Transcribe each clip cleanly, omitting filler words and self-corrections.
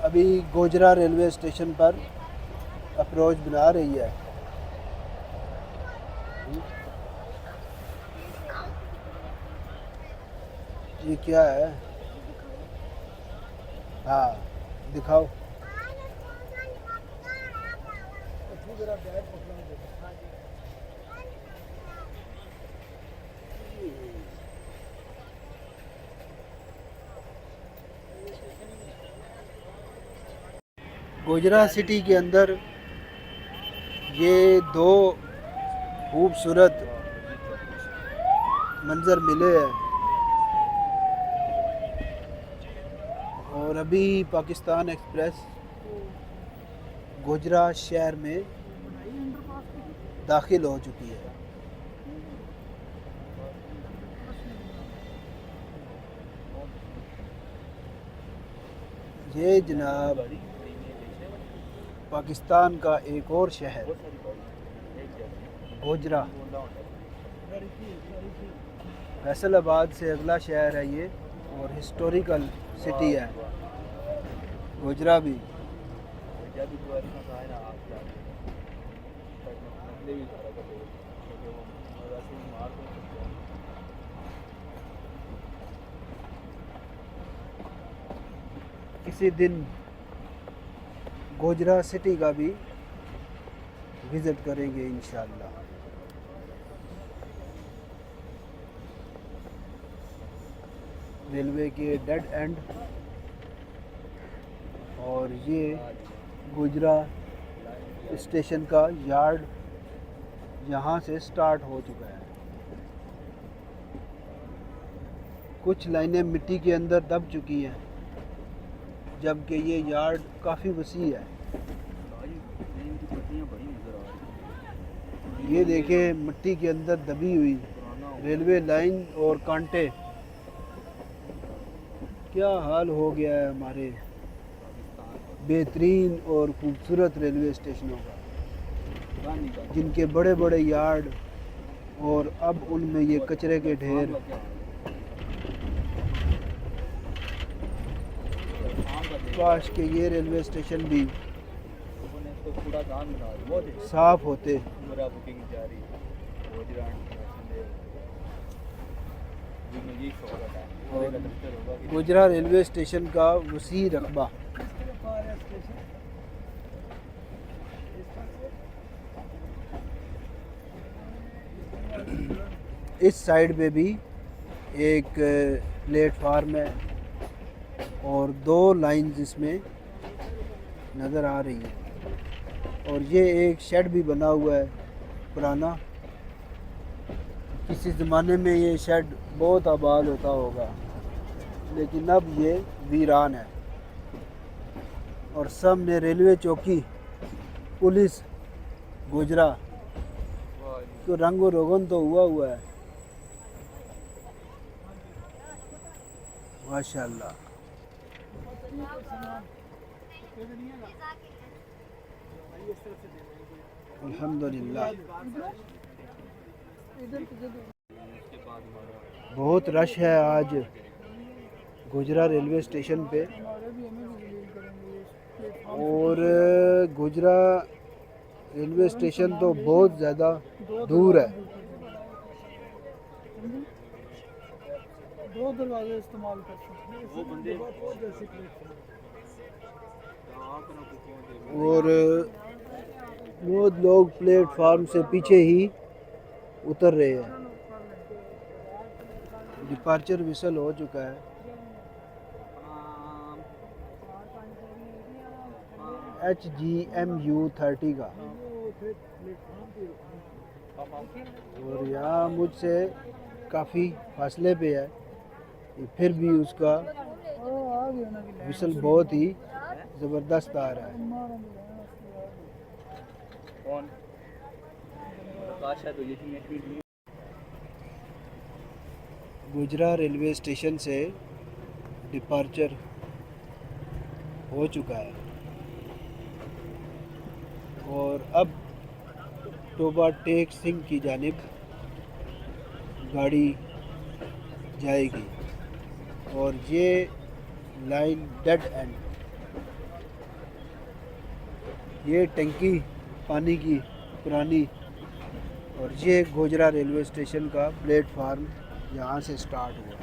अभी Gojra railway station पर approach बना रही है। ये क्या है? हाँ, दिखाओ। गोजरा सिटी के अंदर ये दो खूबसूरत मंजर मिले हैं और अभी पाकिस्तान एक्सप्रेस गोजरा शहर में दाखिल हो चुकी है। ये जनाब पाकिस्तान का एक और शहर गोजरा, फैसलाबाद से अगला शहर है ये और हिस्टोरिकल सिटी है गोजरा भी। किसी दिन गोजरा सिटी का भी विज़िट करेंगे इंशाअल्लाह। रेलवे के डेड एंड और ये गोजरा स्टेशन का यार्ड यहाँ से स्टार्ट हो चुका है। कुछ लाइनें मिट्टी के अंदर दब चुकी हैं जबकि ये यार्ड काफ़ी वसी है। ये देखें मिट्टी के अंदर दबी हुई रेलवे लाइन और कांटे, क्या हाल हो गया है हमारे बेहतरीन और खूबसूरत रेलवे स्टेशनों का, जिनके बड़े बड़े यार्ड और अब उनमें ये कचरे के ढेर। काश के ये रेलवे स्टेशन भी साफ होते। और गोजरा रेलवे स्टेशन का वसी रकबा। इस साइड पे भी एक प्लेटफार्म है और दो लाइंस इसमें नज़र आ रही है और ये एक शेड भी बना हुआ है पुराना। किसी ज़माने में ये शेड बहुत आबाद होता होगा लेकिन अब ये वीरान है। और सामने रेलवे चौकी पुलिस गोजरा तो रंगो रोगन तो हुआ है माशाल्लाह। अल्हम्दुलिल्लाह बहुत रश है आज गोजरा रेलवे स्टेशन पे। और गोजरा रेलवे स्टेशन तो बहुत ज़्यादा दूर है। दो दरवाजे इस्तेमाल कर सकते और बहुत लोग प्लेटफार्म से पीछे ही उतर रहे हैं। डिपार्चर विसल हो चुका है। HGMU 30 का और यहाँ मुझसे काफ़ी फासले पे है, फिर भी उसका विसल बहुत ही ज़बरदस्त आ रहा है। गोजरा रेलवे स्टेशन से डिपार्चर हो चुका है और अब टोबा टेक सिंह की जानिब गाड़ी जाएगी और ये लाइन डेड एंड ये टंकी पानी की पुरानी, और ये गोजरा रेलवे स्टेशन का प्लेटफार्म यहाँ से स्टार्ट हुआ।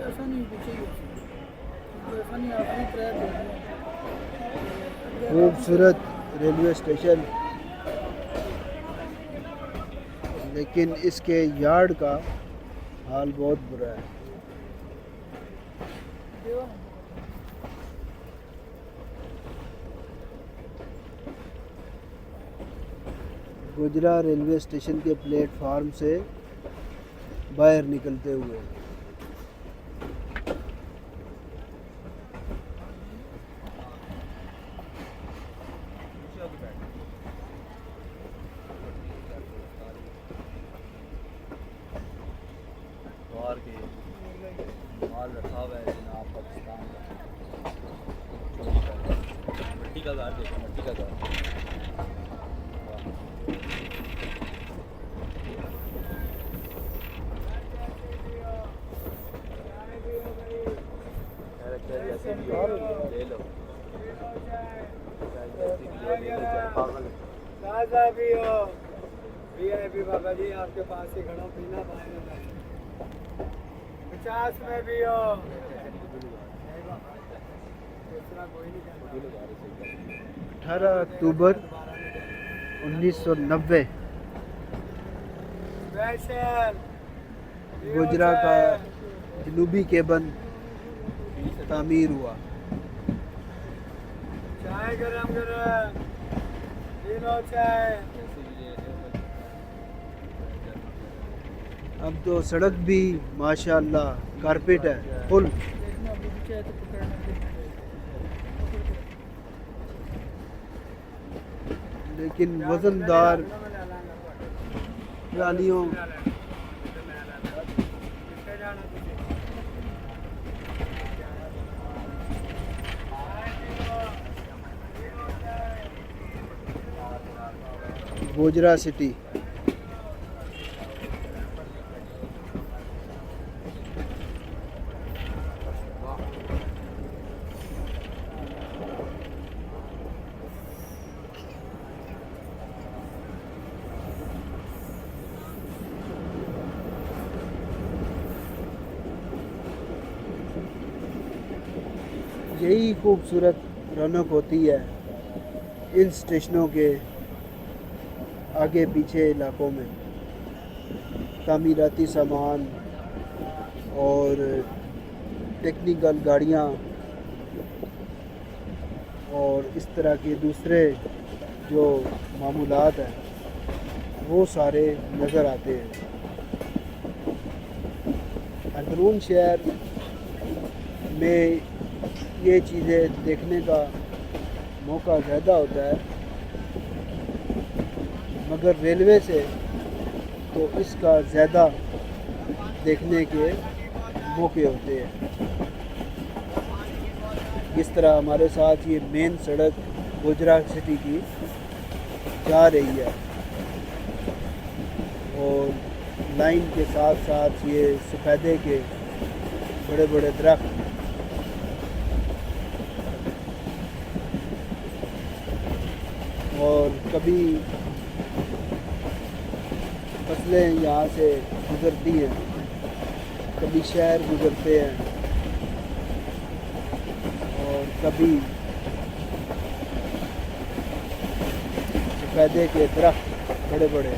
ऐसा नहीं पूछेगी, ऐसा नहीं आखिरी ट्रैक हो गया। खूबसूरत रेलवे स्टेशन, लेकिन इसके यार्ड का हाल बहुत बुरा है। गोजरा रेलवे स्टेशन के प्लेटफार्म से बाहर निकलते हुए बाहर के माल रखा हुआ है जनाब पाकिस्तान का। मिट्टी का घर देखो, मिट्टी का घर। जैसे भी हो ले लो, जैसे भी हो ले लो, पागल ताज़ा भी हो, VIP बाबा जी आपके पास ही खड़ा पीना पाएगा। 50 में भी हो, दूसरा कोई नहीं। 18 अक्टूबर 1990 स्पेशल गोजरा का जनूबी केबन तामीर हुआ। चाय गरम गरम, पी लो चाय। अब तो सड़क भी माशाल्लाह कारपेट है फुल। लेकिन वजनदार ट्रालियों गोजरा सिटी। यही खूबसूरत रौनक होती है इन स्टेशनों के आगे पीछे इलाकों में। तामीराती सामान और टेक्निकल गाड़ियाँ और इस तरह के दूसरे जो मामूलात हैं वो सारे नज़र आते हैं। अंदरून शहर में ये चीज़ें देखने का मौका ज़्यादा होता है, मगर रेलवे से तो इसका ज़्यादा देखने के मौके होते हैं। इस तरह हमारे साथ ये मेन सड़क गोजरा सिटी की जा रही है और लाइन के साथ साथ ये सफ़ेदे के बड़े बड़े दरख्त और कभी फसलें यहाँ से गुज़रती हैं, कभी शहर गुज़रते हैं और कभी सफ़ेदे के दरख्त बड़े बड़े।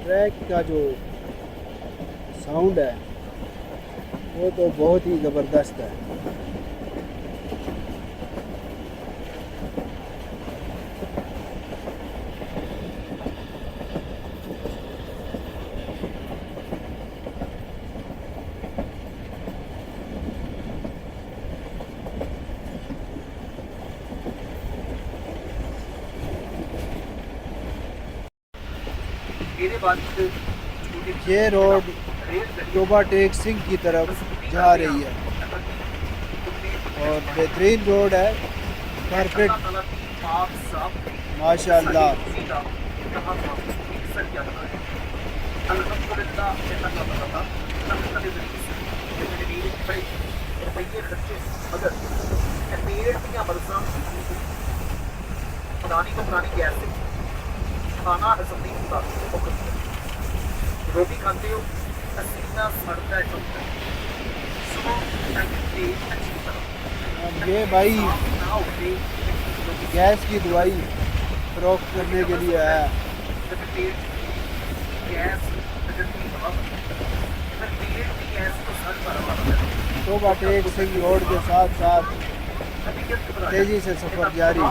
ट्रैक का जो साउंड है वो तो बहुत ही ज़बरदस्त है। ये रोड टोबा टेक सिंह की तरफ जा रही है और बेहतरीन रोड है, परफेक्ट माशाल्लाह। रोटी खाते हो पसीना सड़ता है कब अब ये भाई गैस की दवाई फरोख्त करने के लिए आया। टोबा टेक सिंह रोड के साथ साथ तेजी से सफर जारी।